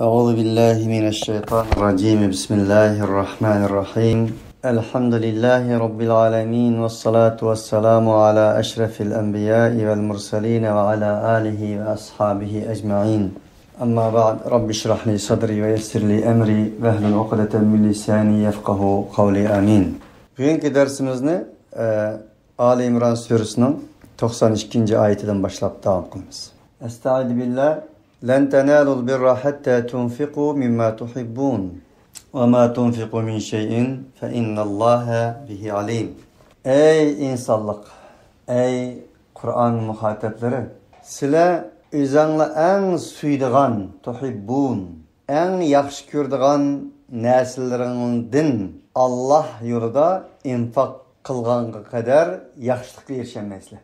أعوذ بالله من الشيطان الرجيم بسم الله الرحمن الرحيم الحمد لله رب العالمين والصلاة والسلام على أشرف الأنبياء والمرسلين وعلى آله وأصحابه أجمعين أما بعد رب اشرح لي صدري ويسر لي أمري واحلل عقدة من لساني يفقه قولي آمين. Bugünkü dersimizni Ali İmran Suresi'nin 92. ayetinden başlayıp devam kılımız. Estaizu billah. لن تنالوا البر حتى تنفقوا مما تحبون وما تنفقوا من شيء فإن الله به عليم. Ey insanlık, ey Kur'an muhatapları, sizler özüңle en suydigan, tuhibbun, en yaxşı kördigan näsilleringden Allah yolunda infak kılganğa kadar yaxşılıkka erişemezler.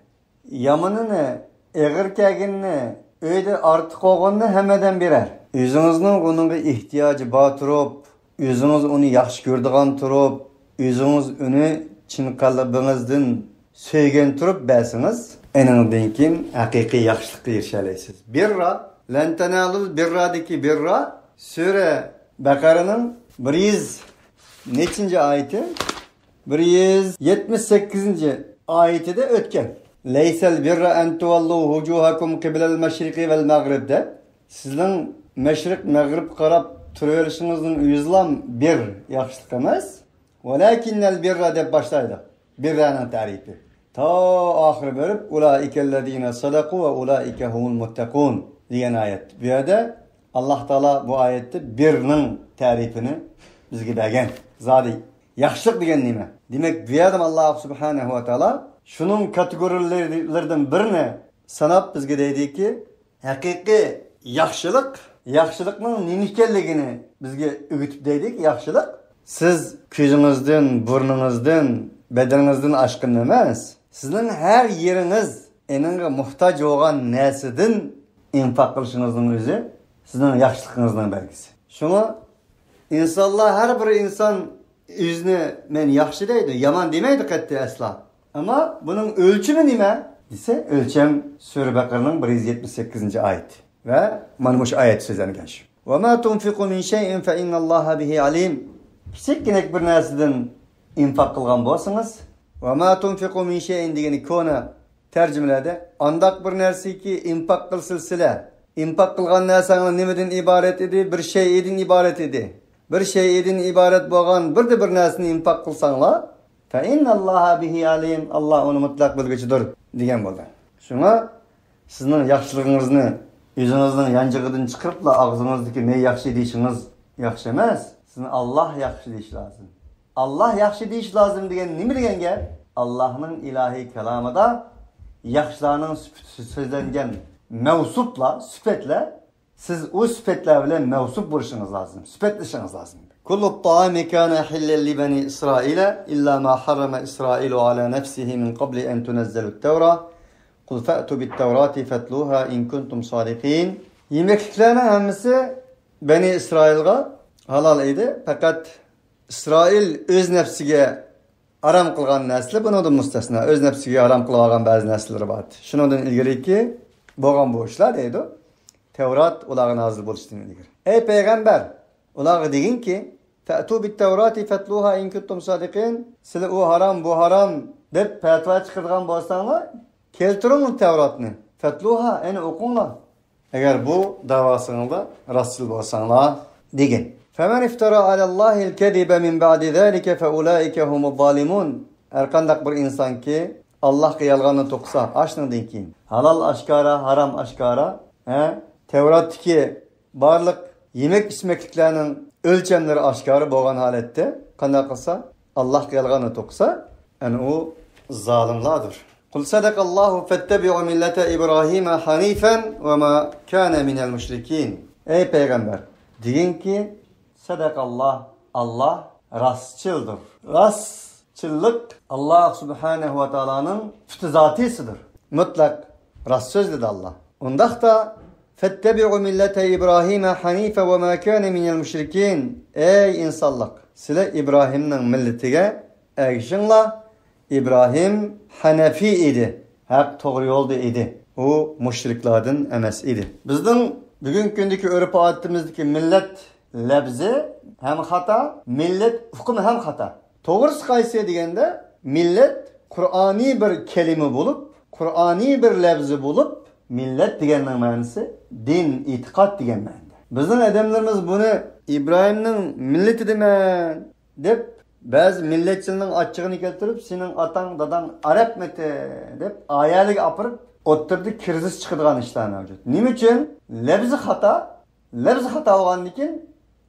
Yamanını, eğir kelgenini öyle artık oğanını hemeden birer. Özünüzün onunla ihtiyacı batırıp, özünüz onu yaxşı gördüğün turup, özünüz onu çin kalbinizden söygen turup bəsiniz, enindin kim hakiki yaxşılıkla erişeleysiz. Birra, len tenalul birradaki birra, Sure Bakara'nın 100 neçinci ayeti? 178. ayeti de ötken. Leysel birra en tuvallu hucuhakum qiblal meşriki vel mağrib'de sizin meşrik mağrib qarab turverişinizin yüzlam bir yaxşılık emas. Velakinnel birra deb başlaydı. Birranın tarifi. Ta ahir verip ulaikellezine sadaku ve ulaike humul muttaqun diyen ayet. Bu yerde Allah Teala bu ayette birinin tarifini bizge bergen. Zadi yaxşılık degen nime? Demek bu yerde Allah Subhanahu ve Teala şunun kategorilerden birine sanap bizge deydi ki hakiki yaxşılıkның nenikelligini bizge öğütüp deydik. Yaxşılık siz közünüzden, burnunuzdan, bedeninizden aşkın emas. Sizin her yeriniz eninge muhtaç olan nesiden infak kılışınızın özü sizin yaxşılığınızın belgisi. Şunu insanlar her bir insan özüne men yaxşı deydi, yaman demeydi kattı asla. Ama bunun ölçümü nime? Dese ölçem Sure Bakara'nın 178. ayet. Ve manmuş ayet sözlerine gelmiş. وَمَا تُنْفِقُوا مِنْ شَيْءٍ فَاِنَّ اللّٰهَ بِهِ عَلِيمٍ. Kiçikkinek bir nesiden infak kılgan bolsanız. وَمَا تُنْفِقُوا مِنْ شَيْءٍ degeni kona tercümelerde andak bir nersi ki infak kılsılsıla. İnfak kılgan nesinin nimeden ibaret idi? Bir şey edin ibaret idi. Bir şey edin ibaret boğan bir nesini infak kılsanla فَاِنَّ اللّٰهَ بِهِ عَلِيمٍ. Allah onu mutlak bilgicidir diyen boldu. Şuna sizin yaxşılığınızını yüzünüzden yancıgıdan çıkırıp da ağzınızdaki ne yaxşı deyişiniz yaxşı emas. Sizin Allah yaxşı deyiş lazım. Allah yaxşı deyiş lazım degen nime degen gel? Allah'ın ilahi kelamında yaxşılarının sözlengen mevsupla, süpetle siz o süpetler bile mevsup buluşunuz lazım. Süpetleşiniz lazım. Kullu ta'ami kana hillen li bani İsrail'e illa ma harrama İsrailu ala nefsihi min qabli en tunezzelü't Tevra. Kul fa'tu bit Tevrati fatluha in kuntum sadiqin. Yemekliklerin hemisi bani İsrail'e halal idi. Fakat İsrail öz nefsiga aram kılgan nesli bunu da mustasna. Öz nefsiga aram kılgan bazı nesilleri var. Şundan ilgili ki boğan bu işler deydi. Tevrat ularga nazil bo'lishdan ilgari. Ey payg'ambar, ularga degin ki fa'tu bit Tevrati fatluha in kuntum sadiqin. Sizlar u haram bu haram deb fatvo chiqargan bo'lsanglar, keltiring Tevratni. Fatluha eni o'qinglar. Agar bu davosingizda rasul bo'lsanglar degin. Faman iftara alallahi'l kezibe min ba'di zalika fa ulaika humuz zalimun. Her qandaq bir insan ki Allah'a yalganni to'qsa, ashundan keyin halal aşkara, haram aşkara, Tevrat'taki barlık yemek içmekliklerinin ölçemleri aşkarı boğan halette qanday qilsa Allah'a yalganni to'qsa, yani o zalimlardır. Kul sadakallahu fettabi'u millete İbrahim'e hanifen ve ma kana minel müşrikin. Ey peygamber, deyin ki sadakallah, Allah rastçıldır. Rastçılık Allah Subhanahu ve Taala'nın fütüzatisidir. Mutlak rast sözlüdür Allah. Ondaq da fettebi'u millete İbrahim'e hanife ve ma kana minel müşrikin. Ey insanlık, sizler İbrahim'nin milletine erişinler. İbrahim Hanefi idi. Hak doğru yolda idi. O müşriklerden emas idi. Bizden Bugünkü gündeki örf adetimizdeki millet labzi hem hata, millet hukmi hem hata. To'g'risi qaysi deganda millet Qur'oniy bir kelime bulup, Qur'oniy bir labzi bulup, millet deganning ma'nosi din, e'tiqod degan ma'noda. Bizning odamlarimiz buni İbrahimning milleti deman deb ba'zi milletchilarning achchig'ini keltirib, sening otang, dadang arab meti deb ayaliga apirib, o'ttirdi kirsiz chiqadigan ishlar mavjud. Nima uchun? Labzi xato bo'lgandan keyin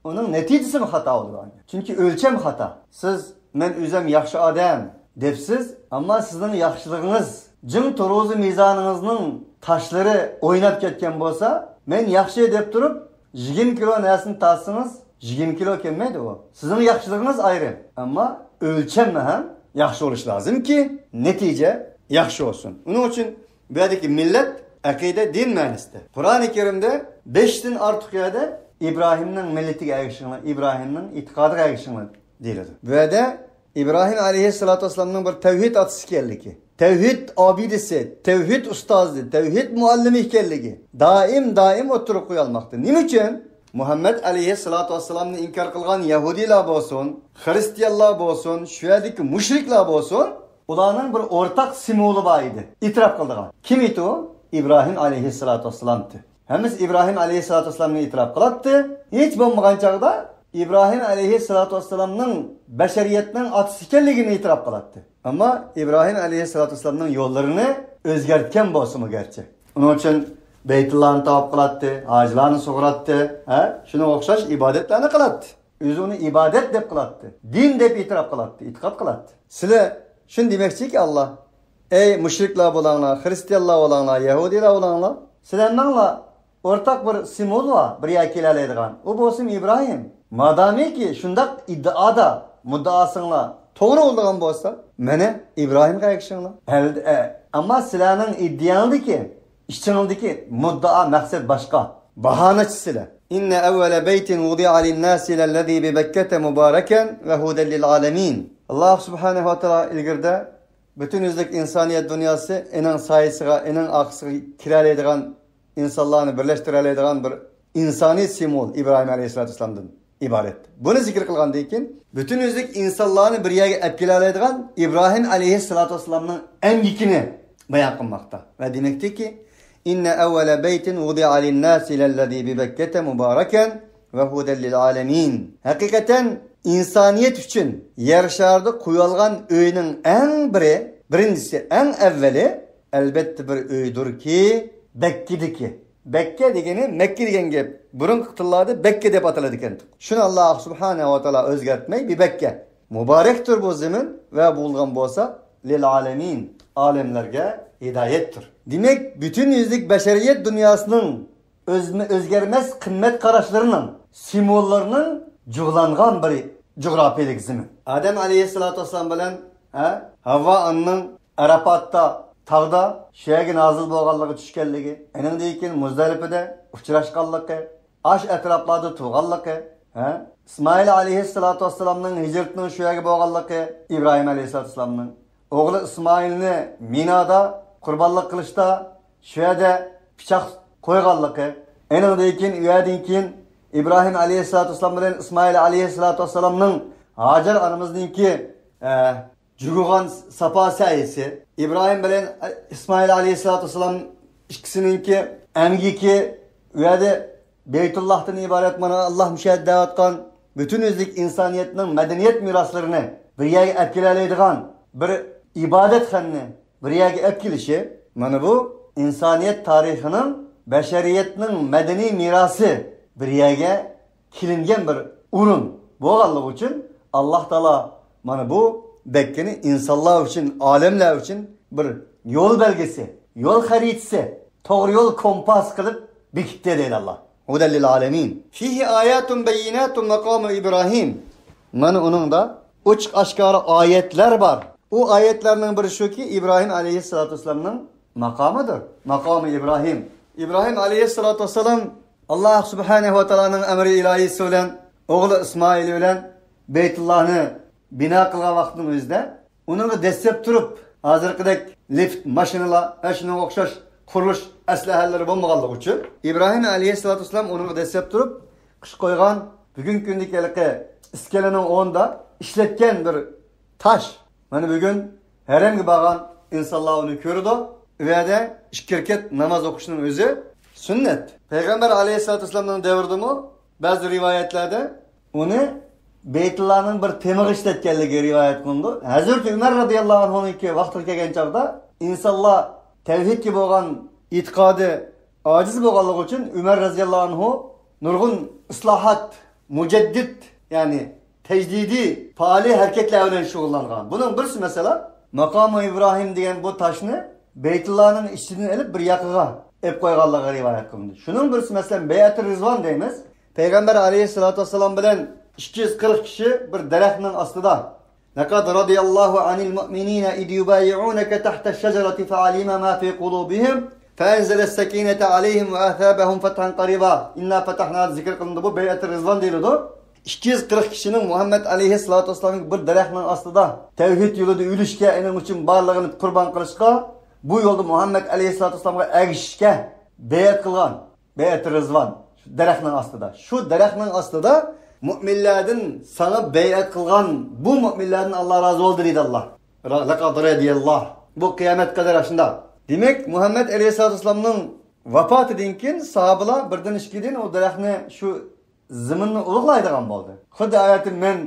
uning natijasi ham xato bo'lgan. Chunki o'lcham xato. Siz men o'zim yaxshi odam debsiz, ammo sizning yaxshiligingiz jim to'ro'zi mezoningizning tashlari o'ynab ketgan bo'lsa, men yaxshi deb turib 20 kilo narsani tassangiz 20 kilo kelmaydi u. Sizning yaxshiligingiz ayrı. Ammo o'lcham ham yaxshi bo'lish lozimki, natija yaxshi bo'lsin. Uning uchun bu yerdagi millet aqida din ma'nosida. Qur'oni Karimda 5 dan ortiq yerda İbrahimning millatiga ergishinglar, İbrahimning e'tiqodiga ergishinglar deyiladi. Bu yerda İbrahim alayhissalatu vassalamning bir tavhid otisi ekanligi, tavhid obidasi, tavhid ustozi, tavhid muallimi ekanligi doim o'tirib qo'yilmoqda. Nima uchun? Muhammed alayhissalatu vassalamni inkor qilgan Yahudilar bo'lsin, Xristianlar bo'lsin, shu yerdagi mushriklar bo'lsin, ularning bir o'rtaq simvoli bor edi. E'tirof qildilar. Kim edi u? İbrahim alayhissalatu vassalamdi. Hamiz İbrahim alayhissalatu vassalamni e'tirof qiladi. Hech bo'lmagan chaqda İbrahim alayhissalatu vassalamning bashariyatning otasi ekanligini e'tirof qiladi. Ammo İbrahim alayhissalatu vassalamning yo'llarini o'zgartgan bo'lsa-mu garchi. Uning uchun Beytullohni tavaf qiladi, hajlarni sug'ratdi, shuna o'xshash ibodatlarni qiladi. O'zi uni ibodat deb qiladi, din deb e'tirof qiladi, e'tiqod qiladi. Sizlar shuni demoqchiki Alloh, ey mushriklar bo'langlar, xristianlar bo'langlar, yahudilar bo'langlar, sizlarning o'rtaq bir simvol bor, bir yakilalaydigan. U bo'lsin İbrahim. Madamiki shundaq iddaoda muddaosinglar to'g'ri bo'lgan bo'lsa, meni İbrahimga ergishinglar. Ammo sizlarning iddiangdiki, ishchingdagi muddao maqsad boshqa. Bahonachisizlar. İnne evvele beytin vudi'a lin-nasi allazi bi Bekkete mubaraken ve huden lil-alamin. Allah subhanahu wa taala ilgirde bütün üzlük insaniyet dünyası enin sayısıga, enin aksıga kiralaydigan insanlarını birleştireleydigan bir insani simvol İbrahim aleyhissalatu vesselam'dan ibaret. Bunu zikir kılgandan keyin bütün üzlük insanlarını bir yerge etkilalaydigan İbrahim aleyhissalatu vesselam'ның emgikini bayan kılmakta. Ve demektir ki İnne evvele beytin vudi'a lin-nasi allazi bi Bekkete mubareken ve huden lil-alamin. Hakikaten insaniyet için yer şarida qo'yilgan uyning birincisi, en evveli elbette bir uydur ki Bekke'deki. Bekke degeni Mekke degan gap. Burungi tillarda Bekke deb ataladi ekan. Shuni Alloh subhanahu va taolo o'zgartmay bir Bekke. Muborakdir bu zamin va bo'lgan bo'lsa lil alamin, olamlarga hidoyatdir. Demak, bütün yüzlük bashariyat dunyosining o'zgarmas qimmat qarashlarining simvollarning jug'langan bir coğrafiyalik zemin. Adem aleyhissalatu vesselam bilan Havva anning Arafatda tağda şeyge nazil bo'lganligi tushganligi, eningdan keyin Muzdalifada uchrashganligi, ash atroflarda turganligi, İsmail aleyhissalatu vesselamning hijratining shu yerga bo'lganligi, İbrahim aleyhissalatu vesselamning o'g'li İsmailni Minada qurbonlik qilishda shu yerda pichoq qo'yganligi, eningdan keyin İbrahim aleyhissalatu vesselam bilan İsmail aleyhissalatu vesselamning Hacer anamızdaki Cug'an Safa sayisi, İbrahim bilan İsmail aleyhissalatu vesselam ikkisininki amgiki u yerda Beytullah'tan ibaret mana Allah müşahede etgan bütün özlük insaniyetinin medeniyet miraslarini bir yerge etkileyleydigan bir ibadet xanni bir yerge etkilişi mana bu insaniyet tarihinin beşeriyetinin medeni mirası bir yerge kilingen bir urun. Bu Allah için Allah Teala mana bu Bekke'ni insanlar için, alemler için bir yol belgesi, yol haritası, doğru yol kompas kılıp bekittir deyil Allah. Huden lil alemin. Fihi ayatun beyinatun makamu İbrahim. Mana onun da uçuk aşkara ayetler var. O ayetlerinin biri şu ki İbrahim aleyhissalatu vesselam'ның makamıdır. Makamı İbrahim. İbrahim aleyhissalatu vesselam Allah subhanahu wa ta'ala'nın emri ilahisi olan oğlu İsmail olan Beytullah'ını bina qilgan vaqtning o'zida uni desep turib, hozirgidek lift, mashinalar, shunga o'xshash qurilish aslahalari bo'lmaganligi uchun ibrohim alayhissalatu vassalam uni desep turib qish qo'ygan bugungi kundagi iskalaning o'rnida ishlatgan bir tash mana bugun haramga borgan insonlar uni ko'rdi u yerda ikki rakat namoz o'qishning o'zi sunnat. Payg'ambar alayhissalatu vassalamning davridami ba'zi rivoyatlarda uni Beytullahning bir temir ishlatganligi rivoyat qilindi. Hazrat Umar radhiyallohu anhu'ningki vaqti kelgan chog'da insonlar tavhidga bo'lgan e'tiqodi ojiz bo'lganligi uchun Umar radhiyallohu anhu nurg'un islohot, mujaddid, ya'ni tejdidiy faali harakatlar bilan shug'ullangan. Buning birisi mesela Maqam-ı İbrahim degan bu taşni Beytullahning ichidan olib bir yoqqa ep qo'yganligi rivoyat qilindi. Shuning birisi mesela Bayat-ı Rizvan deymiz. Payg'ambar alayhissalatu vassalam bilan 240 kişi bir daraxtning ostida. Laqad radiyallahu anil mu'minina id yubay'unaka tahta ash-shajarati fa'alima ma fi qulubihim fa'anzala as-sakinata alayhim wa athabahum fathan qariba. Inna fatahna zikr qilindi bu Bayat-ı Rizvan deyiladi. 240 kişinin Muhammed aleyhissalatu vesselam'ın bir daraxtning ostida tevhid yo'lida yurishga, uning uchun barlig'ini qurban qilishga, bu yo'lda Muhammed aleyhissalatu vesselam'ga ergishishga bayat qilgan. Bayat-ı Rizvan daraxtning ostida. Shu daraxtning ostida mu'minlardan sana bayat qilgan bu mu'minlardan Allah razı oldu deydi Allah. Laqad radiyallah. Bu qiyomat qadar shunda. Demek Muhammed aleyhissalatu vesselam'ning vafotidan keyin sahobalar birdan ishkidin o daraxtni shu ziminni ulug'laydigan bo'ldi. Xuddi ayatim men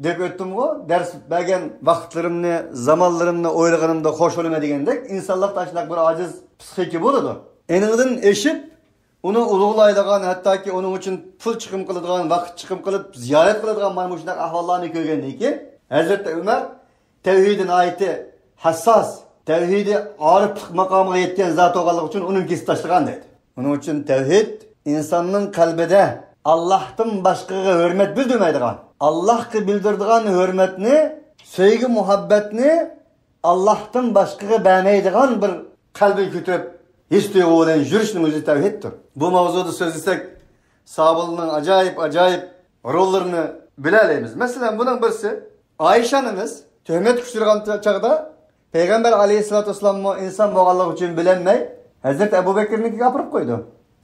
deb o'tdim-ku, dars bergan vaqtlarimni, zamonlarimni o'ylaganimda xo'sh bo'lma degandek, insonlar tashlaq bir ojiz psixika bo'ladi. Enidan eshib, uni ulug'laydigan, hattoki uning uchun pul chiqim qiladigan, vaqt chiqim qilib ziyorat qiladigan mana shunday ahvollarni ko'rgandan keyin Hazrat Umar tavhidin oyati hassos, tavhidi orif maqomiga yetgan zot bo'lganligi uchun uni kesib tashlagan dedi. Uning uchun tavhid insonning qalbida Allah'tan başqaga hürmet bildirmeydigan. Allah'a bildirdigan hürmetni, sevgi muhabbetni Allah'tan başqaga bermeydigan bir kalbi kütürüp his tuyg'u bilan yurishning o'zi tavhiddir. Bu mavzuda so'zlasak, sahobalarning acayip rollarini bilalaymiz. Masalan, buning birisi Ayşe anamiz tuhmat kuchtirgan chaqda Payg'ambar alayhissalatu vassalamni inson bo'lganligi uchun bilinmay, Hazrat Abu Bakrnikiga gapirib qo'ydi.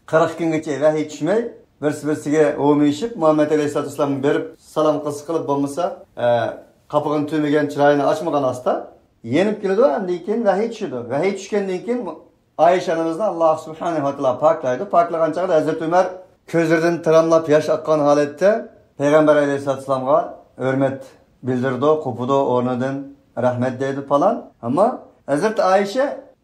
40 kungacha vahiy tushmay birsiga o'mishib Muhammed aleyhissalatu vesselam'ı berib salom qilib bo'lmasa qapig'ini tüymagan chiroyini ochmagan asta yenib keladi, undan keyin vahiy tushadi. Vahiy tushgandan keyin Ayşe anamizni Alloh subhanahu va taolo poklaydi. Poklagan chog'da Hazrat Umar ko'zlaridan tiramlab yosh oqqan holatda Payg'ambar aleyhissalatu vesselam'ga hurmat bildirdi, qo'pidi, o'rnidan rahmat deydi falan. Ama Hazrat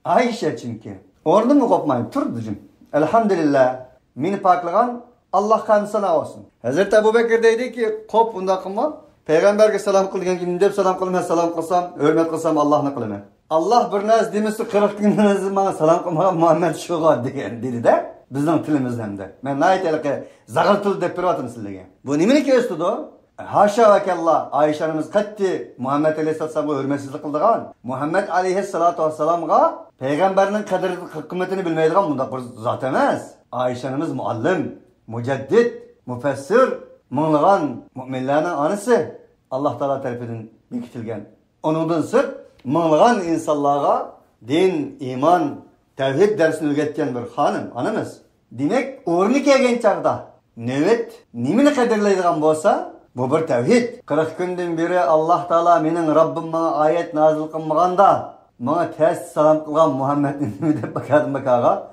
Ayşe çünkü o'rnimni qo'pmayib turdi jim. Elhamdülillah meni poklagan Allah kanısına olsun. Hazreti Ebu Bekir deydi ki, qop bunda qilma. Peygamberge salam qilgan kim deb salam qilmay, salam qilsam, hurmat qilsam Allohni qilaman. Allah bir narsa demisi 40 kundan bana salam qilmagan Muhammed shuga degan dedi-da, bizning tilimizdan da. Men aytaylik, zag'ir til deb turatim sizlarga. Bu nimaniki o'stidi? Haşa ve kella Ayşe anamiz qatti Muhammed aleyhissalatu hurmatsizlik qildigan. Muhammed aleyhissalatu vesselam'ga Peygamberning qadrini bilmaydigan bunda bir zot emas. Ayşe anamiz muallim, mujaddid, mufassir, minglagan mu'minlarning onasi Allah Taala tarafidan bekitilgan. Onundan sırt minglagan insonlarga din, iman, tavhid darsini o'rgatgan bir xonim, onamiz. Demak, o'rni kelgan chaqda navbat nimani qadrlaydigan bo'lsa, bu bir tavhid. 40 kundan beri Allah Taala mening Robbim menga oyat nozil qilmaganda, menga tez salom qilgan Muhammadni nima deb bakaga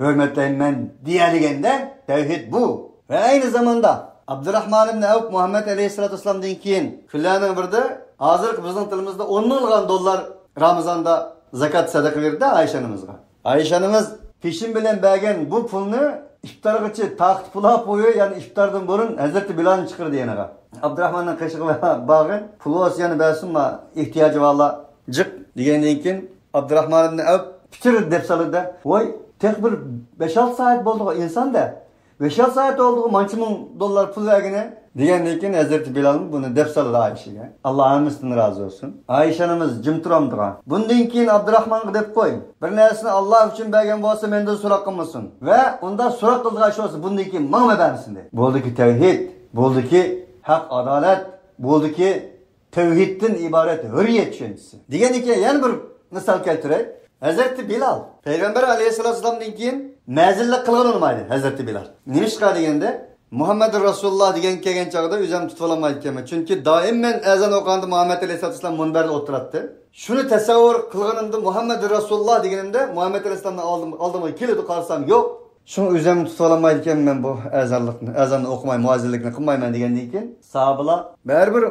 hürmetlenmen diyeligende tevhid bu. Ve aynı zamanda Abdurrahman ibn Avf Muhammed aleyhissalatu vesselam'dan keyin kunlarning birida hozir bizning tilimizda 10 milyon dolar Ramazonda zakat sadaqa berdi Ayşe anamizga. Ayşe anamiz peshin bilan bergan bu pulni iftorgacha taqt pula qo'yib, ya'ni iftordan burun Hazreti Bilal chiqirdi yanaga. Abdurrahmanning qishig'i bag'i pul olsa yana bersinmi, ehtiyoji valla jiq degandan keyin Abdurrahman ibn Avf fikr deb soldi. Voy tek bir 5-6 saat bo'ldi inson da. 5-6 saat oldu mançı ming dolar pul vergine. Degenden keyin Hazreti Bilal bunu deb soldi Ayşe'ga. Allah anamızdan razı olsun. Ayşe anamız jim turamdigan. Bundan keyin Abdurrahman'a deb qo'y. Bir narsani Allah uchun bergan bo'lsa mendan so'roq qilmasin. Va unda so'roq qildigan shu bo'lsa bundan keyin menga bersin dedi. Bo'ldiki tavhid, bo'ldiki haq adolat, bo'ldiki tavhiddan iborat hurriyat tushunchisi. Degan ekan yana bir misol keltiray. Hazreti Bilal. Peygamber aleyhisselamdan keyin mazillik qilgan olmaydi Hazreti Bilal. Nimishqa deganda Muhammed Rasulullah degan kelgan chog'da o'zim tutib olmaydi ekanman. Chunki doim men azon o'qiganda Muhammed alayhissalom munbarda o'tiradi. Shuni tasavvur qilganimda Muhammed Rasulullah deganimda Muhammed alayhissalomdan oldimga keladi qarsam yo'q. Shuni o'zim tutib olmaydi ekanman bu azonlikni. Azonni o'qimay, muazzinlikni qilmayman degandan keyin sahobalar baribir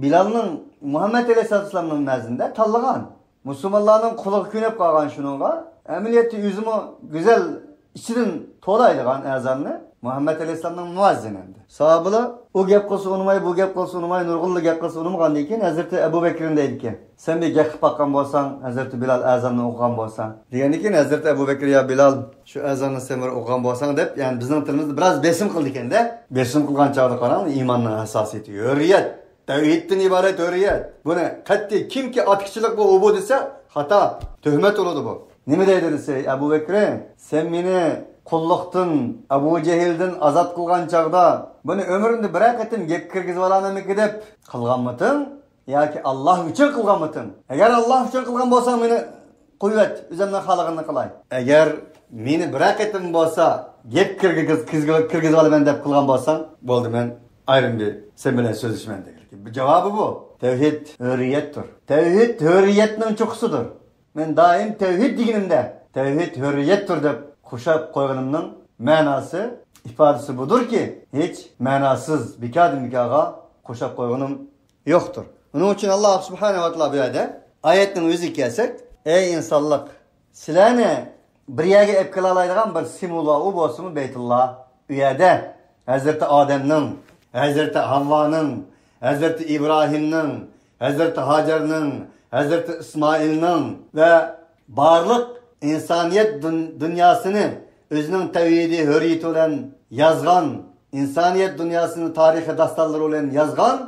Bilalning Muhammed alayhissalomning nazdida tanlagan. Musulmonlarning quliga ko'nib qolgan shuningga amaliyotda o'zimi go'zal ichidan to'laydigan azonni Muhammed Aleyhisselam'ın muazzinidir. Sahabeler o gap qilsa unumay, bu gap qilsa unumay, nurg'unli gap qilsa unumgandan keyin Hazreti Abu Bakr'in deydi ekan. Sen bir gap qilib baqqan bo'lsang, Hazreti Bilal azonni o'qigan bo'lsang. Degandan keyin Hazreti Abu Bakr ya Bilal, shu azonni sen bir o'qigan bo'lsang deb, ya'ni bizning tilimizda biroz besim qildi ekanda. Besim qilgan chog'da qarang, iymonning asosiyati hurriyat. Tavhiddan iborat hurriyat. Buni qat'iy kimki otiqchilik bu desa, xato, tuhmat bo'ladi bu. Nima deydi desa, Abu Bakr, sen meni qulluqdan Abu Jehildan azat qilgan chog'da buni umrimda bir qatim gap kirgizib olamanmi deb qilganmitin yoki Alloh uchun qilganmitin? Agar Alloh uchun qilgan bo'lsang meni qo'yvat, o'zimning xoligimni qilay. Agar meni bir qatim bo'lsa gap kirgizib olaman deb qilgan bo'lsang, bo'ldi, men ayrim bir sen bilan so'zlashman degan. Bu javobi bu. Tavhid hurriyatdir. Tavhid hurriyatning cho'qisidir. Men doim tavhid deganimda tavhid hurriyatdir deb qo'shib qo'yganimning ma'nosi, ifodasi budur ki, hech ma'nosiz bikaga qo'shib qo'yganim yo'qdir. Uning uchun Alloh subhanahu va taolo bu yerda oyatning o'ziga kelsak, ey insonlar, sizlarni bir yerga olib kela oladigan bir simullar u bo'lsin Baytulloh. U yerda Hazrati Odamning, Hazrati Havvoning, Hazrati Ibrohimning, Hazrati Hajarning, Hazrati İsmailning va barliq insoniyat dunyosini o'zining tavhidi hurriyati bilan yozgan, insoniyat dunyosini tarixi dasturlari bilan yozgan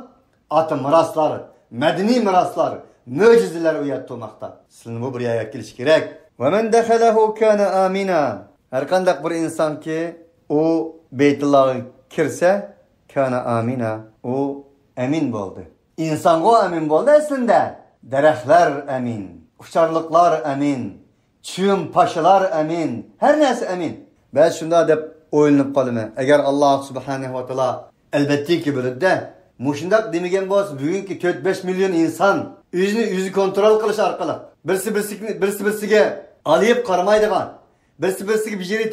ati miroslar, madaniy miroslar, mo'jizalar u yerda turmoqda. Sizning bu bir yerga kelish kerak. Va man dakhalahu kana amina. Har qanday bir insonki u Baytullohga kirsa, kana amina, u amin bo'ldi. İnsonga amin bo'ldi aslında. Daraxtlar amin, uçarlıklar amin, çüm paşalar amin, her neyse amin. Ben şunda deb o'ylanib qolaman. Agar Alloh subhanahu va taolo albatta ki biladi, mushundaq demagan bo'lsa, bugungi 4-5 million inson o'zini kontrol qilish orqali birsi-birsiga olib qaramaydigan, birsi-birsiga bir yerga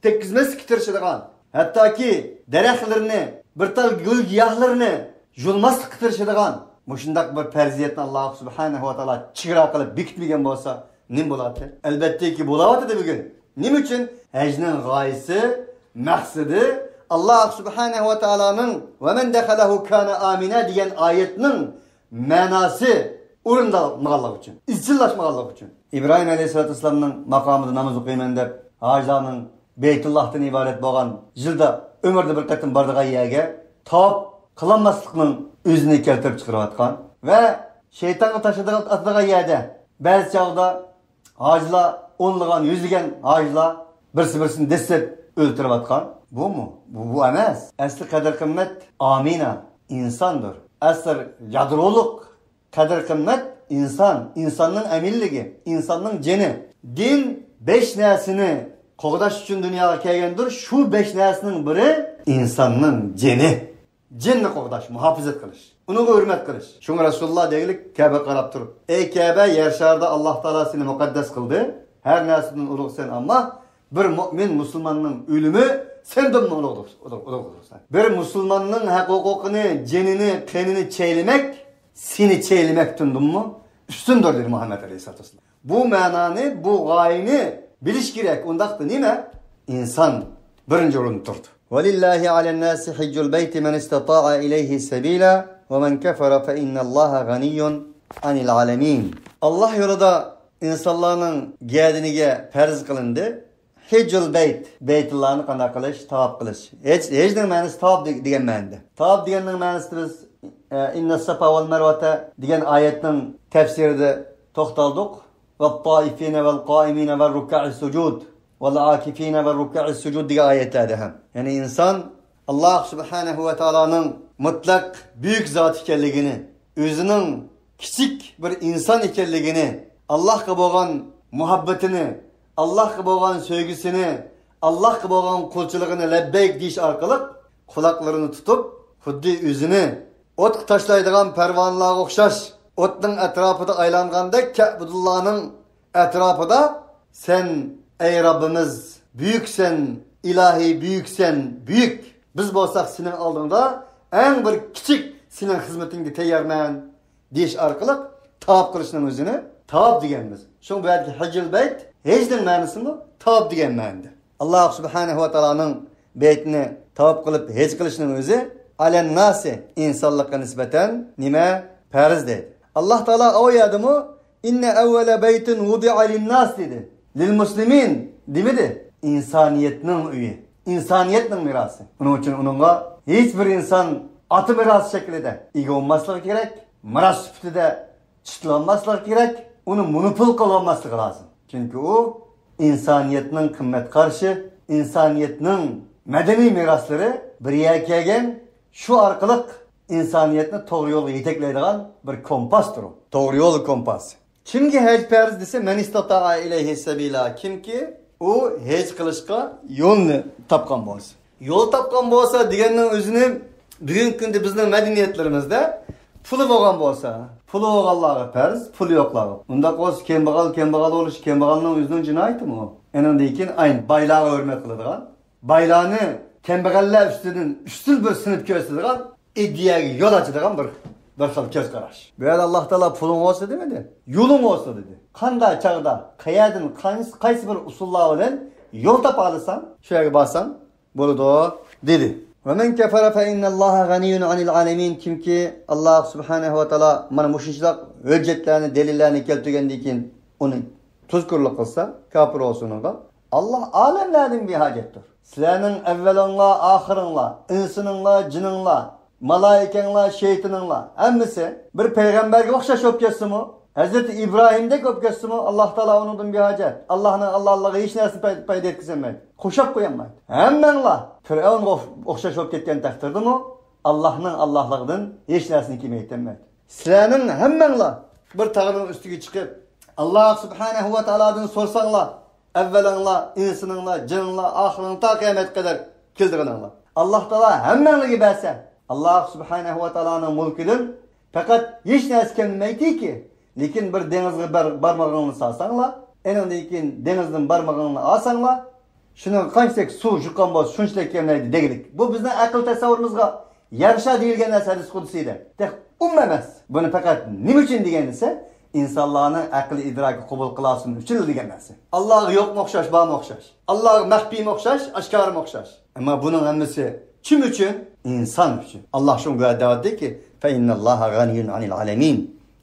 tekkizmaslikka tirishadigan, hattoki daraxtlarni, bir tal gul giyohlarni yulmaslikka tirishadigan mushundaq bir farziyatni Alloh subhanahu va taolo chegara qilib bekitmagan bo'lsa, nim bo'ladi? Albatta ki bo'layotdi bugun. Nima uchun? Hajning g'oyasi, maqsadi Alloh subhanahu va taoloning "Va man dakhalahu kana amina" degan oyatning ma'nosi o'rinlanmaganligi uchun, izchillashmaganligi uchun. İbrahim alayhissalomning maqomida namoz o'qiyman deb hojlarning Baytullohdan iborat bo'lgan yilda umrda bir qatim bordigan yerga top qilmaslikning o'zini keltirib chiqarayotgan va shaytonga tashadigan yerda ba'zi chog'da hojlar o'nlagan, yuzlagan hojlar birsi-birsini desib o'ltirayotgan. Bu mu? Bu emas. Asli qadr qimmat amina insondir. Asli yadroliq qadr qimmat inson, insonning aminligi, insonning jini. Din 5 narsani qo'g'dash uchun dunyoga kelgandir. Shu 5 narsaning biri insonning jini. Jinni qo'g'dash, muhofazat qilish, uni hurmat qilish. Shunga Rasululloh deylik, Ka'ba qarab turib, "Ey Ka'ba, yer sharida Alloh taolo seni muqaddas qildi. Har narsadan ulug' sen, ammo bir mu'min musulmonning o'limi sendan ulug'dir. Bir musulmonning huquqini, jinini, qonini cheylamak seni cheylamakdinmi? Ustundir" dedi Muhammed alayhisolatu vasallam. Bu ma'noni, bu g'oyani bilish kerak. Undaqda nima? Inson birinchi o'rinda turdi. وَلِلَّهِ عَلَى النَّاسِ حِجُّ الْبَيْتِ مَنِ اسْتَطَاعَ إِلَيْهِ سَبِيلًا وَمَنْ كَفَرَ فَإِنَّ اللَّهَ غَنِيٌّ عَنِ الْعَالَمِينَ. Allah yolunda insanların geldiğine farz kılındı. Hiccul Beyt, Beytullah'ını qanday qilish, tavaf qilish. Hech nima ma'nosi tavaf degan ma'noda. Tavaf deganning ma'nosi biz inna safa val marvata degan oyatning tafsirida to'xtaldik. Va-taifina val-qaimina var-ruk'a'is sujud vel-akifina var-ruk'a'is sujud degan oyatlarda ham. Yani insan Allah subhanahu va taoloning mutlaq büyük zat ekanligini, o'zining kichik bir inson ekanligini Allohga bo'lgan muhabbatini, Allohga bo'lgan sevgisini, Allohga bo'lgan qulchiligini labbayk deyish orqali quloqlarini tutib, xuddi o'zini o't tashlaydigan parvonlarga o'xshash, o'tning atrofida aylangandek Ka'bullohning atrofida sen ey Rabbimiz büyüksen, ilahi büyüksen, büyük. Biz bo'lsak sening oldingda eng bir kichik sening xizmatingga tayyorman deyish orqali tavob qilishning o'zini tavob deganmiz. Shu bu yerda hajjul bayt hejning ma'nosi bu tavob degan ma'noda. Alloh subhanahu va taoloning baytini tavob qilib hej qilishning o'zi alan nasi insonlarga nisbatan nima farz deydi. Alloh taolo oyadimi inna awwala baytin wudi'a lin-nas dedi. Lil muslimin demedi. İnsaniyetning uyi, insoniyatning mirosi. Uning uchun uningga hech bir inson oti mirosi shaklida ega bo'lmasligi kerak, miros sifatida chitlanmasligi kerak, uni monopol qilolmasligi lozim. Chunki u insoniyatning qimmat qarshi, insoniyatning madaniy meroslari bir yerga kelgan, shu orqali insoniyatni to'g'ri yo'lga yetaklaydigan bir kompasdir. To'g'ri yo'l kompasi. Kimga haj farz desa, man istata'a ilayhi sabila, kimki u hej qilishga yo'lni topgan bo'lsa. Yo'l topgan bo'lsa deganning o'zini bugungi kunda bizning madaniyatlarimizda puli bo'lgan bo'lsa, puli bo'lganlarga farz, puli yo'qlarga. Unda qo'z kambag'al bo'lish, kambag'alning o'zining jinoyatimi u? Endan keyin ayni baylarga hurmat qiladigan, baylarni kambag'allar ustidan ustul bir sinib ko'rsatadigan iddiyaga yo'l ochadigan bir xil ko'z qarash. Bu yerda Alloh taolo puling olsa demadi, yo'ling olsa dedi. Qanday chaqda, qayerdan, qaysi bir usullar bilan yo'l topa olsam, shu yerga borsam bo'ladi dedi. Va men kafara fa innalloha g'aniyyun 'anil 'alamin, kimki Alloh subhanahu va taolo mana mushunchalik hujjatlarni, dalillarni keltirgandan keyin uni tuzkurlik qilsa, kafir bo'lsa, Alloh olamlardan behojatdir. Sizlarning avvalinglar, oxiringlar, insoninglar, jinninglar, malaikanglar, shaytoninglar hammasi bir payg'ambarga o'xshash bo'lib ketsa-mu, Hazreti İbrahim'dek bo'lib ketsa-mu, Alloh taolo undan behojat. Allohning Allohligiga hech narsa paydo etkazmaydi. Qo'shib qo'ymaydi. Hammanglar Fir'avnga o'xshash bo'lib ketgan taqdirdami, Allohning Allohligidan hech narsani kelmaydi. Sizlarning hammanglar bir tog'ning ustiga chiqib, Alloh subhanahu va taolodan so'rsanglar, avvalinglar, insoninglar, jinninglar, oxiringlar ta qiyomat qadar keldiringlar. Alloh taolo hammanglarga bersa, Alloh subhanahu va taoloning mulkidan faqat hech narsa kelmaydiki, lekin bir dengizga barmog'ingni solsanglar, endan keyin dengizdan barmog'ingni olsanglar, shuni qanchalik suv yuqqan bo'lsa, shunchalik kelmaydi degilik. Bu bizning aql tasavvurimizga yarasha deyilgan narsa hadis qudusiyda. Emas. Buni faqat nima uchun degan esa, insonlarning aqli idroki qabul qilsin uchun degan narsa. Allohga yo'qmi o'xshash, bormi o'xshash. Allohga maxfiymi o'xshash, oshkormi o'xshash. Ammo buning hammasi kim uchun? İnsan uchun. Allah shunga da'vatdiki, fa innalloha g'aniyyun 'anil 'alamin.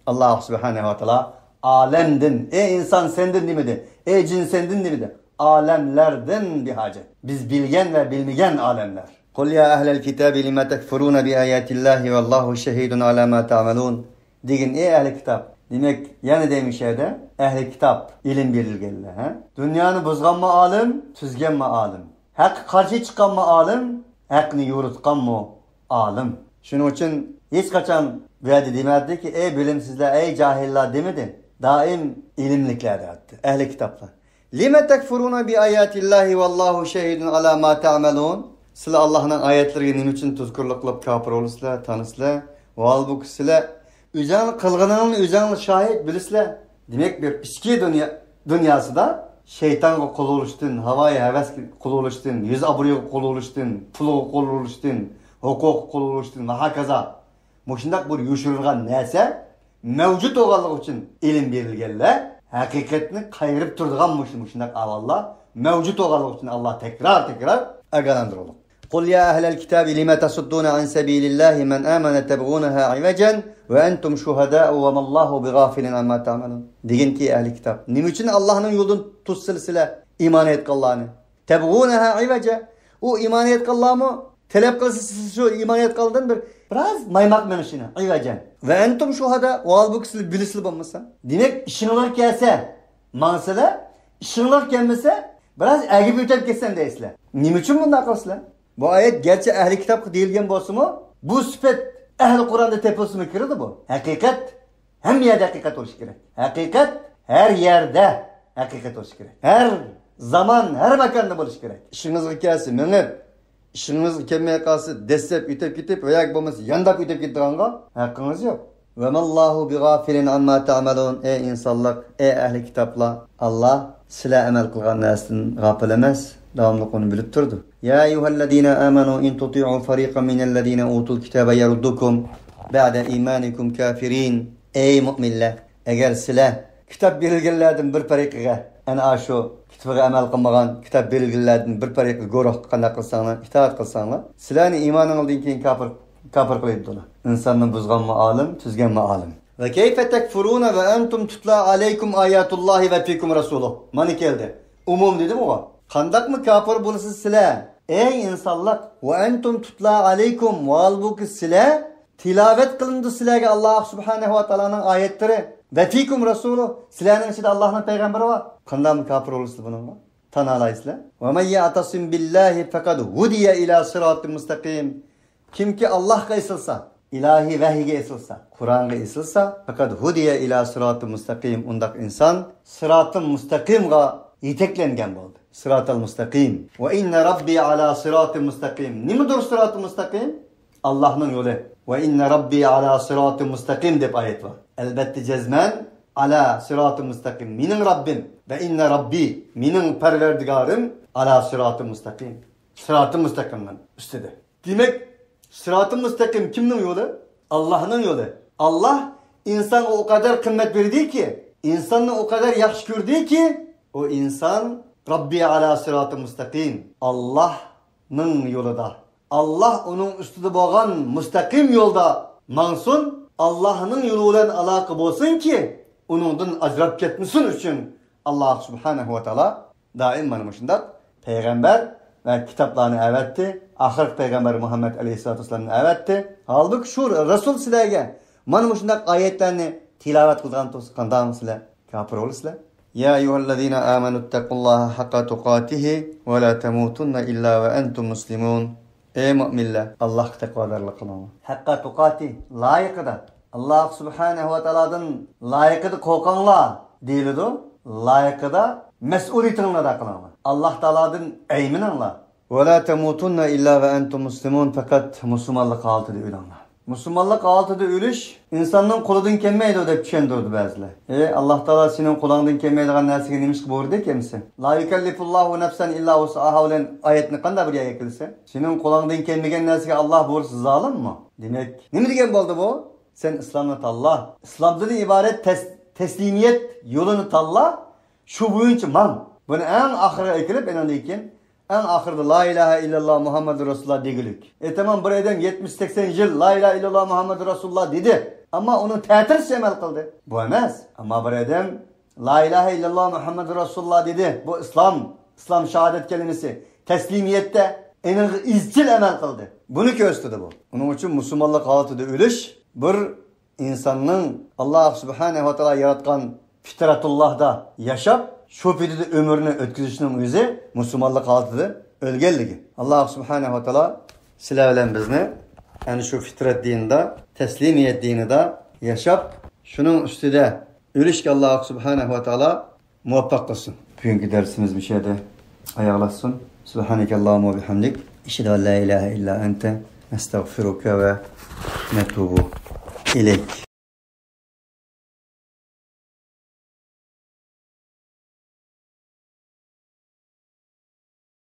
Alloh subhanahu va taolo alemdin, ey inson sendin demedi, ey jin sendin demedi. Alemlerden bir hacet. Biz bilgen ve bilmeyen alemler. Kul ya ehlel kitabi lima tekfuruna bi ayatillahi vallahu şehidun ala ma ta'malun. Digin ey ehli kitap. Demek yani demiş yerde ehli kitap ilim verilgenler. Dünyanı bozgan mı alim, tüzgen mi alim? Hak karşı çıkan mı alim, hakni yo'ritgan mı alim? Şunun için hiç kaçan verdi demedi ki ey bilimsizler, ey cahiller demedi. Daim ilimlikler etti. Ehli kitaplar. Lima tekfuruna bi ayatillahi vallahu şehidun ala ma ta'malun. Sizlar Allah'ın ayetlerine nima uchun tuzkurlik qilib kafir bo'lasizlar, tanisizlar. Va halbuki sizlar o'zing qilganingni o'zing shohid bilasizlar. Demak bir ichki dunyosida shaytonga qul bo'lishdan, havoyi havasga qul bo'lishdan, yuz obro'ga qul bo'lishdan, pulga qul bo'lishdan, huquq qul bo'lishdan va hokazo. Mushundaq bir yoshirilgan narsa mavjud bo'lganligi uchun ilm berilganlar haqiqatni qayrib turadigan mushundaq avallar mavjud bo'lganligi uchun Alloh tekrar agalandiradi. Qul ya ahlal kitabi lima tasudduna an sabilillahi man amana tabghunaha iwajan va antum shuhada'u wa mallahu bighafilin amma ta'malun. Deginki ahli kitap, nima uchun Allohning yo'lidan to'ssilsizlar iymon etganlarni? Tabghunaha iwaja, u iymon etganlarmi? Talab qilsiz shu iymon etgandan biraz maymaq menishini iwajan. Va antum shuhada va halbuki siz bilisizlar bo'lmasa, demak ishinglar kelsa, mansala ishinglar kelmasa, biraz agib o'tib ketsan deysizlar. Nima uchun bunday qilsizlar? Bu ayet gerçi ehli kitap deyilgen bolsa-mu, bu sifat ehli Kur'an'da tepilsin mi kirdi bu? Hakikat, hem yerde hakikat oluş gerek. Hakikat, her yerde hakikat olsa kerak. Her zaman, her makanda bo'lishi kerak. İşingizga kelsa, minib, işingiz kelmay qolsa, dessep ütep ketib, oyoq bo'lmasa, yandab ütep ketganga haqqingiz yo'q. Ve mallahu bighafilin amma ta'malun. Ey insanlık, ey ehli kitaplar, Allah sizlar amal qilgan narsadan g'afil emas, davomli qoni bilib turdi. Ya eyyuhallazina amanu in tuti'u fariqan minallazina utul kitaba yaruddukum ba'da imanikum kafirin. Ey mu'minlar, agar sizlar kitap berilganlardan bir fariqiga, ana shu kitobga amal qilmagan, kitap berilganlardan bir fariqiga guruh qanday qilsanglar, itoat qilsanglar, sizlarni iymoningizdan keyin kafir qiladilar. İnsanın buzganma alim, tüzgenme alim. Ve keyfe tekfuruna ve entum tutla aleykum ayatullahi ve fikum rasuluh. Mani geldi. Umum dedi mi o? Kandak mı kafir bulası sile? Ey insanlar, ve entum tutla aleykum ve halbuki sile tilavet kılındı silege Allah subhanehu ve ta'ala'nın ayetleri ve fikum rasuluh. Silenin içinde Allah'ın peygamberi var. Kandak mı kafir bulası bununla? Tanılayısıyla. Ve men ya'tasim billahi fekad hudiye ila sıratı mustakim. Kim ki Allah'a ısılsa, ilahi vahiyge ısılsa, Kur'an'a ısılsa, fakat hudiye ila sırat-ı mustakim, undak insan sırat-ı mustakimga yeteklengen oldu. Sırat-ı mustakim. Ve inne rabbi ala sırat-ı mustakim. Nimedir sırat-ı mustakim? Allah'ın yolu. Ve inne rabbi ala sırat-ı mustakim dep ayet var. Elbette cezmen ala sırat-ı mustakim. Minin Rabbim ve inne rabbi, minin perverdigarım ala sırat-ı mustakim. Sırat-ı mustakimden üstede. Demek sırat-ı müstakim kimnin yolu? Allah'ın yolu. Allah insana o kadar kıymet verdi ki, insanı o kadar yakış gördü ki, o insan Rabbi ala sırat-ı müstakim. Allah'ın yolunda. Allah onun üstüde bağlan müstakim yolda mansun, Allah'ın yoluyla alakalı olsun ki, onundan ajrap ketmesin için Allah subhanehu ve teala daim manmışındak peygamber ve kitaplarını evertti. Ahir peygamber Muhammed aleyhissalatu vesselam'ı evertti. Halbuki şu Resul sizlerge mana muşundak ayetlerini tilavet kılgan toskandan sizler kafir olursunuz. Ya eyyuhellezine amenuttakullaha hakka tukatihi ve la temutunna illa ve entum muslimun. Ey müminler, Allah takvadarlık kılın. Hakka tukati layıkıda. Allah subhanehu ve teala'dan layıkıda korkanlar değildi. Layıkıda mesuliyetinle de kılın. Allah Teala'dan eyminanlar. Ve la temutunna illa ve entum muslimun, fakat Müslümanlık altıda ölenler. Müslümanlık altıda ölüş insanın kolundan kelmeydi o dep düşündürdü bazılar. Allah Teala senin kolundan kelmeydiğin narsaga nemish buyurdu ekemsin? La yukellifullahu nefsen illa vus'aha bilen ayetni qanday bir yakilse? Senin kolundan kelmegen narsaga Allah buyursa zalim mi? Demek nima degan bo'ldi bu? Sen İslam'ını tanla. İslam'dan ibaret teslimiyet yolunu tanla. Şu boyunca man. Bunu en ahire ekilip enandikin en ahirde la ilahe illallah Muhammed Resulullah degilik. Tamam bir adam 70-80 yıl la ilahe illallah Muhammed Resulullah dedi. Ama onun ta'tirsiz amel kıldı. Bu emas. Ama bir adam la ilahe illallah Muhammed Resulullah dedi. Bu İslam şehadet kelimesi. Teslimiyette en izcil amel kıldı. Bunu gösterdi bu. Onun için Müslümanlık hayatıda ölüş bir insanın Allah subhanehu ve teala yaratkan fitratullah'da yaşap şu fidide ömrünü ötküzüşünün yüzü Müslümanlık hayatıda ölgelliği. Allah subhanehu ve teala silah bizni yani şu fitret dininde teslimiyet dininde yaşap şunun üstüde ölüş ki Allah subhanehu ve teala muvaffak kılsın. Bugünkü dersimiz bir şeyde ayarlasın. Subhaneke Allahumma bihamdik. İşhedü en la ilahe illa ente nestağfiruke ve netubu ileyk.